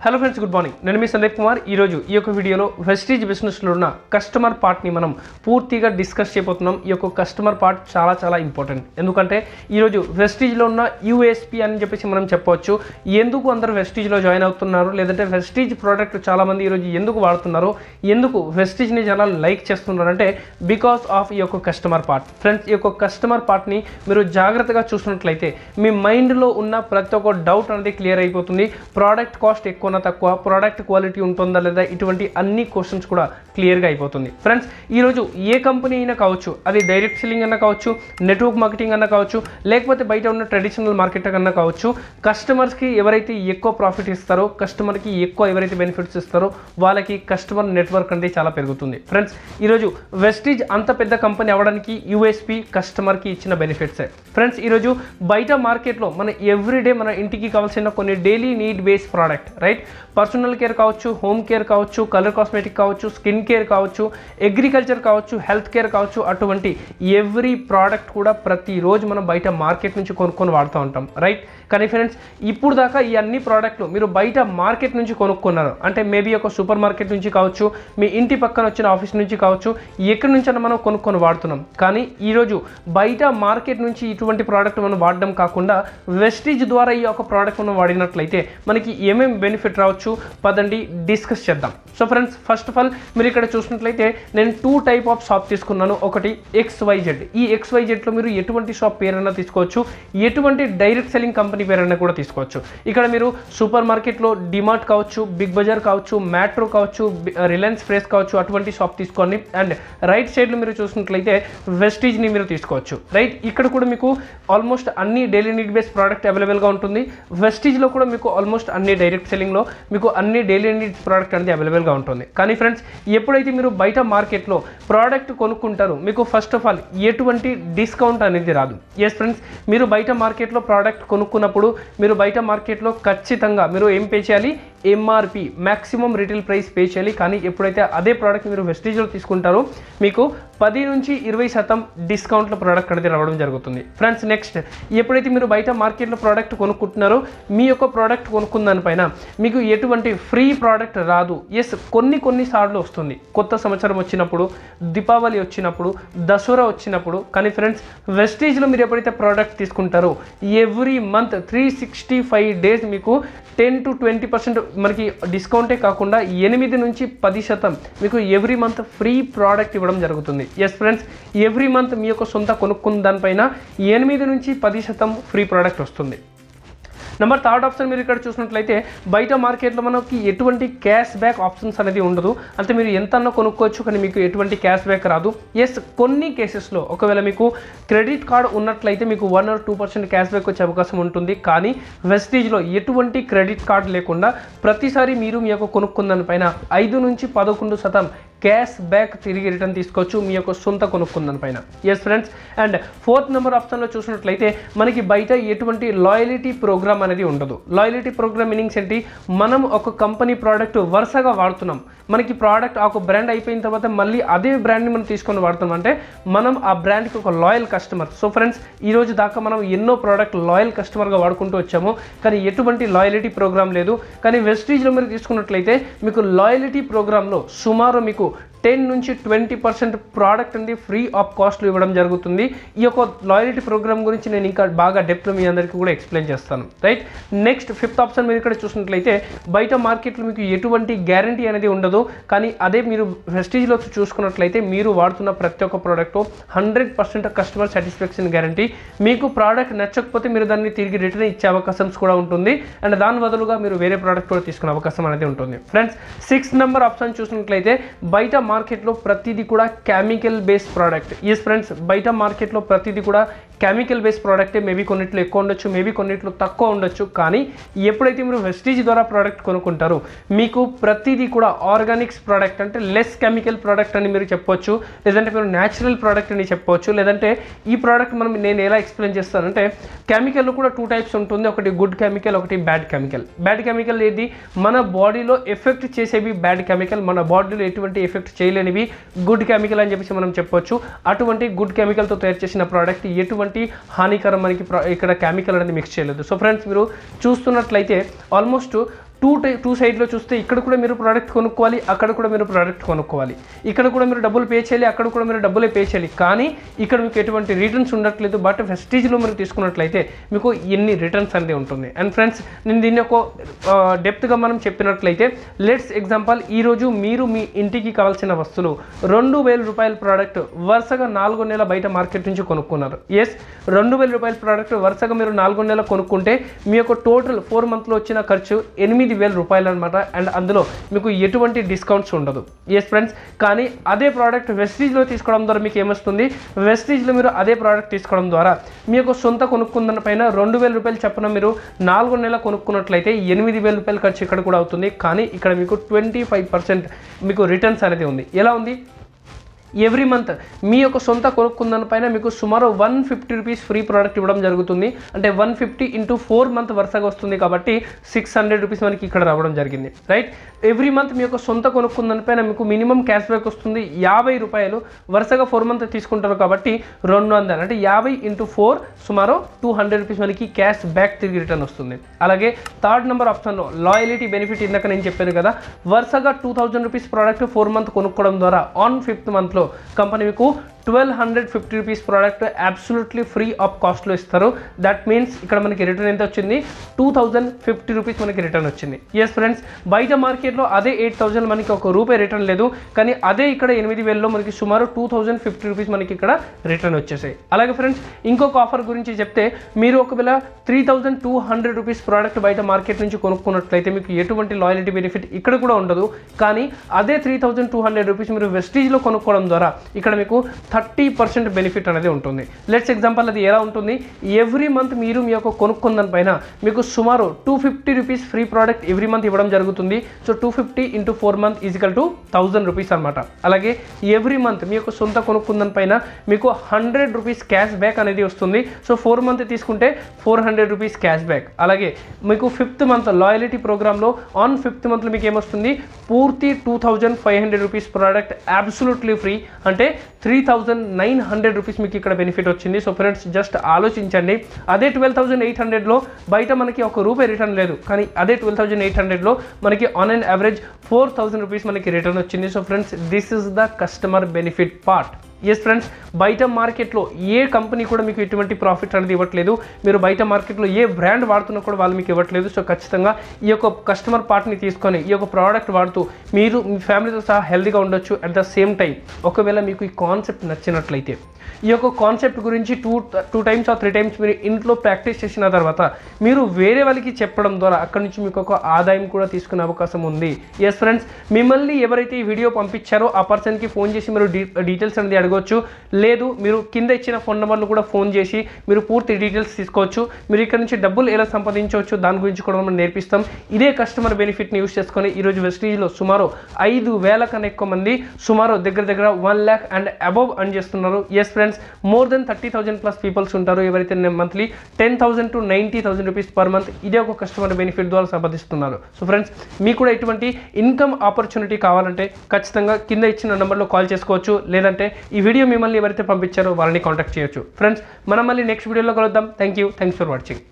Hello friends, good morning. నేను మీ సందీప్ కుమార్. ఈరోజు ఈ యొక్క వీడియోలో వెస్టీజ్ బిజినెస్లో ఉన్న కస్టమర్ పార్ట్ని మనం పూర్తిగా డిస్కస్ చేయబోతున్నాం. ఈ యొక్క కస్టమర్ పార్ట్ చాలా ఇంపార్టెంట్. ఎందుకంటే ఈరోజు వెస్టీజ్లో ఉన్న యూఎస్పీ అని చెప్పేసి మనం చెప్పవచ్చు. ఎందుకు అందరూ వెస్టీజ్లో జాయిన్ అవుతున్నారు, లేదంటే వెస్టీజ్ ప్రోడక్ట్ చాలామంది ఈరోజు ఎందుకు వాడుతున్నారు, ఎందుకు వెస్టీజ్ని చాలా లైక్ చేస్తున్నారు అంటే బికాస్ ఆఫ్ ఈ యొక్క కస్టమర్ పార్ట్. ఫ్రెండ్స్, ఈ యొక్క కస్టమర్ పార్ట్ని మీరు జాగ్రత్తగా చూసినట్లయితే మీ మైండ్లో ఉన్న ప్రతి ఒక్క డౌట్ అనేది క్లియర్ అయిపోతుంది. ప్రోడక్ట్ కాస్ట్ ఎక్కువ తక్కువ, ప్రోడక్ట్ క్వాలిటీ ఉంటుందా లేదా, ఇటువంటి అన్ని క్వశ్చన్స్ కూడా క్లియర్గా అయిపోతుంది. ఫ్రెండ్స్, ఈరోజు ఏ కంపెనీ అయినా కావచ్చు, అది డైరెక్ట్ సెల్లింగ్ అన్నా కావచ్చు, నెట్వర్క్ మార్కెటింగ్ అన్నా కావచ్చు, లేకపోతే బయట ఉన్న ట్రెడిషనల్ మార్కెట్ అన్నా కావచ్చు, కస్టమర్స్కి ఎవరైతే ఎక్కువ ప్రాఫిట్ ఇస్తారో, కస్టమర్కి ఎక్కువ ఎవరైతే బెనిఫిట్స్ ఇస్తారో వాళ్ళకి కస్టమర్ నెట్వర్క్ అనేది చాలా పెరుగుతుంది. ఫ్రెండ్స్, ఈరోజు వెస్టీజ్ అంత పెద్ద కంపెనీ అవ్వడానికి యూఎస్పీ కస్టమర్కి ఇచ్చిన బెనిఫిట్సే. ఫ్రెండ్స్, ఈరోజు బయట మార్కెట్లో మన ఎవ్రీడే మన ఇంటికి కావాల్సిన కొన్ని daily need base product, right, personal care కావచ్చు, హోమ్ కేర్ కావచ్చు, కలర్ కాస్మెటిక్ కావచ్చు, స్కిన్ కేర్ కావచ్చు, అగ్రికల్చర్ కావచ్చు, హెల్త్ కేర్ కావచ్చు, అటువంటి ఎవ్రీ ప్రోడక్ట్ కూడా ప్రతిరోజు మనం బయట మార్కెట్ నుంచి కొనుక్కొని వాడుతూ ఉంటాం, రైట్. కానీ ఫ్రెండ్స్, ఇప్పుడు దాకా ఈ అన్ని ప్రోడక్ట్లు మీరు బయట మార్కెట్ నుంచి కొనుక్కున్నారు అంటే మేబీ ఒక సూపర్ మార్కెట్ నుంచి కావచ్చు, మీ ఇంటి పక్కన వచ్చిన ఆఫీస్ నుంచి కావచ్చు, ఎక్కడి నుంచైనా మనం కొనుక్కొని వాడుతున్నాం. కానీ ఈరోజు బయట మార్కెట్ నుంచి ఇటువంటి ప్రోడక్ట్ మనం వాడడం కాకుండా వెస్టీజ్ ద్వారా ఈ యొక్క ప్రోడక్ట్ మనం వాడినట్లయితే మనకి ఏమేమి బెనిఫిట్ రావచ్చు పదండి డిస్కస్ చేద్దాం. So friends, first of all మీరు ఇక్కడ చూసినట్లయితే నేను 2 టైప్ ఆఫ్ షాప్ తీసుకున్నాను. ఒకటి XYZ. ఈ XYZలో మీరు ఎటువంటి షాప్ పేరైనా తీసుకోవచ్చు, ఎటువంటి డైరెక్ట్ సెల్లింగ్ కంపెనీ పేరైనా కూడా తీసుకోవచ్చు. ఇక్కడ మీరు సూపర్ మార్కెట్లో డిమార్ట్ కావచ్చు, బిగ్ బజార్ కావచ్చు, మ్యాట్రో కావచ్చు, రిలయన్స్ ఫ్రెష్ కావచ్చు, అటువంటి షాప్ తీసుకోండి. అండ్ రైట్ సైడ్లో మీరు చూసినట్లయితే వెస్టీజ్ని మీరు తీసుకోవచ్చు, రైట్. ఇక్కడ కూడా మీకు ఆల్మోస్ట్ అన్ని డైలీ నీడ్ బేస్ ప్రోడక్ట్ అవైలబుల్గా ఉంటుంది. వెస్టీజ్లో కూడా మీకు ఆల్మోస్ట్ అన్ని డైరెక్ట్ సెల్లింగ్లో మీకు అన్ని డైలీ నీడ్స్ ప్రోడక్ట్ అనేది అవైలబుల్గా ఉంటుంది. కానీ ఫ్రెండ్స్, ఎప్పుడైతే మీరు బయట మార్కెట్లో ప్రోడక్ట్ కొనుక్కుంటారో మీకు ఫస్ట్ ఆఫ్ ఆల్ ఎటువంటి డిస్కౌంట్ అనేది రాదు. ఎస్ ఫ్రెండ్స్, మీరు బయట మార్కెట్లో ప్రోడక్ట్ కొనుక్కున్నప్పుడు మీరు బయట మార్కెట్లో ఖచ్చితంగా మీరు ఏం పే చేయాలి, MRP maximum retail price pay చేయాలి. కానీ ఎప్పుడైతే అదే ప్రోడక్ట్ మీరు వెస్టీజ్లో తీసుకుంటారో మీకు 10 నుంచి 20% డిస్కౌంట్లో ప్రోడక్ట్ అనేది రావడం జరుగుతుంది. ఫ్రెండ్స్, నెక్స్ట్ ఎప్పుడైతే మీరు బయట మార్కెట్లో ప్రోడక్ట్ కొనుక్కుంటున్నారో మీ యొక్క ప్రోడక్ట్ కొనుక్కున్న దానిపైన మీకు ఎటువంటి ఫ్రీ ప్రోడక్ట్ రాదు. ఎస్, కొన్నిసార్లు వస్తుంది, కొత్త సంవత్సరం వచ్చినప్పుడు, దీపావళి వచ్చినప్పుడు, దసరా వచ్చినప్పుడు. కానీ ఫ్రెండ్స్, వెస్టీజ్లో మీరు ఎప్పుడైతే ప్రోడక్ట్ తీసుకుంటారో ఎవ్రీ మంత్ 365 డేస్ మీకు 10 to 20% మనకి డిస్కౌంటే కాకుండా 8 నుంచి 10% మీకు ఎవ్రీ మంత్ ఫ్రీ ప్రోడక్ట్ ఇవ్వడం జరుగుతుంది. ఎస్ ఫ్రెండ్స్, ఎవ్రీ మంత్ మీ యొక్క సొంత కొనుక్కున్న దానిపైన 8 నుంచి 10% ఫ్రీ ప్రోడక్ట్ వస్తుంది. నెంబర్ 3rd ఆప్షన్ మీరు ఇక్కడ చూసినట్లయితే బయట మార్కెట్లో మనకి ఎటువంటి క్యాష్ బ్యాక్ ఆప్షన్స్ అనేది ఉండదు. అంటే మీరు ఎంత అన్నా కొనుక్కోవచ్చు, కానీ మీకు ఎటువంటి క్యాష్ బ్యాక్ రాదు. ఎస్, కొన్ని కేసెస్లో ఒకవేళ మీకు క్రెడిట్ కార్డ్ ఉన్నట్లయితే మీకు 1 or 2% క్యాష్ బ్యాక్ వచ్చే అవకాశం ఉంటుంది. కానీ వెస్టీజ్లో ఎటువంటి క్రెడిట్ కార్డ్ లేకుండా ప్రతిసారి మీరు మీ యొక్క కొనుక్కున్న దానిపైన 5 నుంచి 11% క్యాష్ బ్యాక్ తిరిగి రిటర్న్ తీసుకోవచ్చు మీ యొక్క సొంత కొనుక్కుందని పైన. Yes friends, and 4th number ఆప్షన్లో చూసినట్లయితే మనకి బయట ఎటువంటి లాయల్టీ ప్రోగ్రామ్ అనేది ఉండదు. లాయల్టీ ప్రోగ్రామ్ మీనింగ్స్ ఏంటి, మనం ఒక కంపెనీ ప్రోడక్ట్ వరుసగా వాడుతున్నాం, మనకి ప్రోడక్ట్ ఒక బ్రాండ్ అయిపోయిన తర్వాత మళ్ళీ అదే బ్రాండ్ని మనం తీసుకొని వాడుతున్నాం అంటే మనం ఆ బ్రాండ్కి ఒక లాయల్ కస్టమర్. సో ఫ్రెండ్స్, ఈరోజు దాకా మనం ఎన్నో ప్రోడక్ట్ లాయల్ కస్టమర్గా వాడుకుంటూ వచ్చాము, కానీ ఎటువంటి లాయల్టీ ప్రోగ్రామ్ లేదు. కానీ వెస్టీజ్లో మీరు తీసుకున్నట్లయితే మీకు లాయల్టీ ప్రోగ్రాంలో సుమారు మీకు 10 నుంచి 20% ప్రోడక్ట్ అనేది ఫ్రీ ఆఫ్ కాస్ట్లో ఇవ్వడం జరుగుతుంది. ఈ యొక్క లాయల్టీ ప్రోగ్రామ్ గురించి నేను ఇంకా బాగా డెప్త్లో మీ అందరికీ కూడా ఎక్స్ప్లెయిన్ చేస్తాను, రైట్. నెక్స్ట్ 5th ఆప్షన్ మీరు ఇక్కడ చూసినట్లయితే బయట మార్కెట్లో మీకు ఎటువంటి గ్యారంటీ అనేది ఉండదు. కానీ అదే మీరు వెస్టీజ్లో చూసుకున్నట్లయితే మీరు వాడుతున్న ప్రతి ఒక్క ప్రోడక్ట్ 100% కస్టమర్ సాటిస్ఫాక్షన్ గ్యారంటీ. మీకు ప్రోడక్ట్ నచ్చకపోతే మీరు దాన్ని తిరిగి రిటర్న్ ఇచ్చే అవకాశం కూడా ఉంటుంది. అండ్ దాని బదులుగా మీరు వేరే ప్రోడక్ట్ కూడా తీసుకునే అవకాశం అనేది ఉంటుంది. ఫ్రెండ్స్, 6th నెంబర్ ఆప్షన్ చూసినట్లయితే బయట మార్కెట్లో ప్రతిదీ కూడా chemical based product. Yes friends, బయట మార్కెట్లో ప్రతిదీ కూడా కెమికల్ బేస్డ్ ప్రోడక్టే. మేబీ కొన్నిట్లో ఎక్కువ ఉండొచ్చు, మేబీ కొన్నిట్లో తక్కువ ఉండొచ్చు. కానీ ఎప్పుడైతే మీరు వెస్టీజ్ ద్వారా ప్రోడక్ట్ కొనుక్కుంటారో మీకు ప్రతిదీ కూడా ఆర్గానిక్స్ ప్రోడక్ట్ అంటే లెస్ కెమికల్ ప్రోడక్ట్ అని మీరు చెప్పవచ్చు, లేదంటే మీరు న్యాచురల్ ప్రోడక్ట్ అని చెప్పవచ్చు. లేదంటే ఈ ప్రోడక్ట్ నేను ఎలా ఎక్స్ప్లెయిన్ చేస్తానంటే కెమికల్లో కూడా 2 టైప్స్ ఉంటుంది, ఒకటి గుడ్ కెమికల్, ఒకటి బ్యాడ్ కెమికల్. బ్యాడ్ కెమికల్ ఏది, మన బాడీలో ఎఫెక్ట్ చేసేవి బ్యాడ్ కెమికల్, మన బాడీలో ఎటువంటి ఎఫెక్ట్ చేయలేనివి గుడ్ కెమికల్ అని చెప్పేసి మనం చెప్పొచ్చు. అటువంటి గుడ్ కెమికల్తో తయారు చేసిన ప్రోడక్ట్ ఎటువంటి హానికరం మనకి ఇక్కడ కెమికల్ అనేది మిక్స్ చేయలేదు. సో ఫ్రెండ్స్, మీరు చూస్తున్నట్లయితే ఆల్మోస్ట్ టూ సైడ్లో చూస్తే ఇక్కడ కూడా మీరు ప్రోడక్ట్ కొనుక్కోవాలి, అక్కడ కూడా మీరు ప్రోడక్ట్ కొనుక్కోవాలి, ఇక్కడ కూడా మీరు డబ్బులు పే చేయాలి, అక్కడ కూడా మీరు డబ్బులే పే చేయాలి. కానీ ఇక్కడ మీకు ఎటువంటి రిటర్న్స్ ఉండట్లేదు. బట్ వెస్టీజ్లో మీరు తీసుకున్నట్లయితే మీకు ఎన్ని రిటర్న్స్ అనేది ఉంటుంది. అండ్ ఫ్రెండ్స్, నేను దీన్ని ఒక డెప్త్గా మనం చెప్పినట్లయితే లెట్స్ ఎగ్జాంపుల్, ఈరోజు మీరు మీ ఇంటికి కావాల్సిన వస్తువులు 2000 రూపాయల ప్రోడక్ట్ వరుసగా 4 నెలల బయట మార్కెట్ నుంచి కొనుక్కున్నారు. ఎస్, 2000 రూపాయల ప్రోడక్ట్ వరుసగా మీరు 4 నెలలు కొనుక్కుంటే మీ యొక్క టోటల్ 4 మంత్లో వచ్చిన ఖర్చు 8,000 రూపాయలు అనమాట. అండ్ అందులో మీకు ఎటువంటి డిస్కౌంట్స్ ఉండదు. ఎస్ ఫ్రెండ్స్, కానీ అదే ప్రోడక్ట్ వెస్టీజ్లో తీసుకోవడం ద్వారా మీకు ఏమొస్తుంది, వెస్టీజ్లో మీరు అదే ప్రోడక్ట్ తీసుకోవడం ద్వారా మీ యొక్క సొంత కొనుక్కుందని పైన 2000 రూపాయలు చెప్పిన మీరు 4 నెలలు కొనుక్కున్నట్లయితే 8,000 రూపాయల ఖర్చు ఇక్కడ కూడా అవుతుంది. కానీ ఇక్కడ మీకు 25% మీకు రిటర్న్స్ అనేది ఉంది. ఎలా ఉంది? ఎవ్రీ మంత్ మీ యొక్క సొంత కొనుక్కుందని పైన మీకు సుమారు 150 రూపీస్ ఫ్రీ ప్రోడక్ట్ ఇవ్వడం జరుగుతుంది. అంటే 150 ఇంటూ 4 మంత్ వరుసగా వస్తుంది కాబట్టి 600 రూపీస్ మనకి ఇక్కడ రావడం జరిగింది. రైట్, ఎవ్రీ మంత్ మీ యొక్క సొంత కొనుక్కుందని పైన మీకు మినిమం క్యాష్ బ్యాక్ వస్తుంది 50 రూపాయలు. వరుసగా 4 మంత్ తీసుకుంటారు కాబట్టి 200, అంటే 50 ఇంటూ 4 సుమారు 200 రూపీస్ మనకి క్యాష్ బ్యాక్ తిరిగి రిటర్న్ వస్తుంది. అలాగే థర్డ్ నెంబర్ ఆప్షన్లో లాయలిటీ బెనిఫిట్ ఇందాక నేను చెప్పాను కదా, వరుసగా 2000 రూపీస్ ప్రోడక్ట్ 4 మంత్ కొనుక్కోవడం ద్వారా ఆన్ 5th మంత్లో కంపెనీ మీకు 1250 rupees product absolutely free of కాస్ట్లో ఇస్తారు. దట్ మీన్స్ ఇక్కడ మనకి రిటర్న్ ఎంత వచ్చింది, 2050 రూపీస్ మనకి రిటర్న్ వచ్చింది. ఎస్ ఫ్రెండ్స్, బయట మార్కెట్లో అదే 8000 మనకి ₹1 రిటర్న్ లేదు. కానీ అదే ఇక్కడ 8000లో మనకి సుమారు 2050 రూపీస్ మనకి ఇక్కడ రిటర్న్ వచ్చేసాయి. అలాగే ఫ్రెండ్స్, ఇంకొక ఆఫర్ గురించి చెప్తే, మీరు ఒకవేళ 3200 రూపీస్ ప్రోడక్ట్ బయట మార్కెట్ నుంచి కొనుక్కున్నట్లయితే మీకు ఎటువంటి లాయల్టీ బెనిఫిట్ ఇక్కడ కూడా ఉండదు. కానీ అదే 3200 రూపీస్ మీరు వెస్టీజ్లో కొనుక్కోవడం ద్వారా ఇక్కడ మీకు 30% బెనిఫిట్ అనేది ఉంటుంది. లెట్స్ ఎగ్జాంపుల్, అది ఎలా ఉంటుంది, ఎవ్రీ మంత్ మీరు మీ యొక్క కొనుక్కుందని పైన మీకు సుమారు 250 rupees free product every month ఇవ్వడం జరుగుతుంది. So 250 into 4 month is equal to 1000 rupees అనమాట. అలాగే ఎవ్రీ మంత్ మీ యొక్క సొంత కొనుక్కుందని పైన మీకు 100 రూపీస్ క్యాష్ బ్యాక్ అనేది వస్తుంది. సో 4 మంత్ తీసుకుంటే 400 రూపీస్ క్యాష్ బ్యాక్. అలాగే మీకు 5th మంత్ లాయలిటీ ప్రోగ్రామ్లో ఆన్ 5th మంత్లో మీకు ఏమొస్తుంది, పూర్తి 2500 రూపీస్ ప్రోడక్ట్ అబ్సల్యూట్లీ ఫ్రీ, అంటే 3900 రూపీస్ మీకు ఇక్కడ బెనిఫిట్ వచ్చింది. సో ఫ్రెండ్స్, జస్ట్ ఆలోచించండి, అదే 12,800లో బయట మనకి ₹1 రిటర్న్ లేదు. కానీ అదే 12,800లో మనకి ఆన్ అండ్ యావరేజ్ 4000 రూపీస్ మనకి రిటర్న్ వచ్చింది. So friends, this is the customer benefit part. Yes friends, బయట మార్కెట్లో ఏ కంపెనీ కూడా మీకు ఎటువంటి ప్రాఫిట్ అనేది ఇవ్వట్లేదు. మీరు బయట మార్కెట్లో ఏ బ్రాండ్ వాడుతున్నా కూడా వాళ్ళు మీకు ఇవ్వట్లేదు. సో ఖచ్చితంగా ఈ యొక్క కస్టమర్ పార్ట్ని తీసుకొని ఈ యొక్క ప్రోడక్ట్ వాడుతూ మీరు మీ ఫ్యామిలీతో సహా హెల్తీగా ఉండొచ్చు. అట్ ద సేమ్ టైం ఒకవేళ మీకు ఈ కాన్సెప్ట్ నచ్చినట్లయితే ఈ యొక్క కాన్సెప్ట్ గురించి టూ టైమ్స్ ఆర్ 3 టైమ్స్ మీరు ఇంట్లో ప్రాక్టీస్ చేసిన తర్వాత మీరు వేరే వాళ్ళకి చెప్పడం ద్వారా అక్కడి నుంచి మీకు ఒక ఆదాయం కూడా తీసుకునే అవకాశం ఉంది. ఎస్ ఫ్రెండ్స్, మిమ్మల్ని ఎవరైతే ఈ వీడియో పంపించారో ఆ పర్సన్కి ఫోన్ చేసి మీరు డీటెయిల్స్ అనేది అడగవచ్చు. లేదు, మీరు కింద ఇచ్చిన ఫోన్ నెంబర్లు కూడా ఫోన్ చేసి మీరు పూర్తి డీటెయిల్స్ తీసుకోవచ్చు. మీరు ఇక్కడ నుంచి డబ్బులు ఎలా సంపాదించవచ్చు దాని గురించి కూడా మనం నేర్పిస్తాం. ఇదే కస్టమర్ బెనిఫిట్ని యూస్ చేసుకొని ఈరోజు వెస్టీజ్లో సుమారు 5000 కన్నా ఎక్కువ మంది సుమారు దగ్గర 1 lakh అండ్ అబవ్ అర్న్ చేస్తున్నారు. Yes friends, more than 30,000 plus peoples ఉంటారు ఎవరైతే monthly 10,000 to 90,000 rupees per month ఇదే ఒక కస్టమర్ బెనిఫిట్ ద్వారా సంపాదిస్తున్నారు. సో ఫ్రెండ్స్, మీకు కూడా ఇటువంటి ఇన్కమ్ ఆపర్చునిటీ కావాలంటే ఖచ్చితంగా కింద ఇచ్చిన నెంబర్లో కాల్ చేసుకోవచ్చు. లేదంటే ఈ వీడియో మిమ్మల్ని ఎవరైతే పంపించారో వాళ్ళని కాంటాక్ట్ చేయొచ్చు. ఫ్రెండ్స్, మనం మళ్ళీ నెక్స్ట్ వీడియోలో కలుద్దాం. Thanks for watching.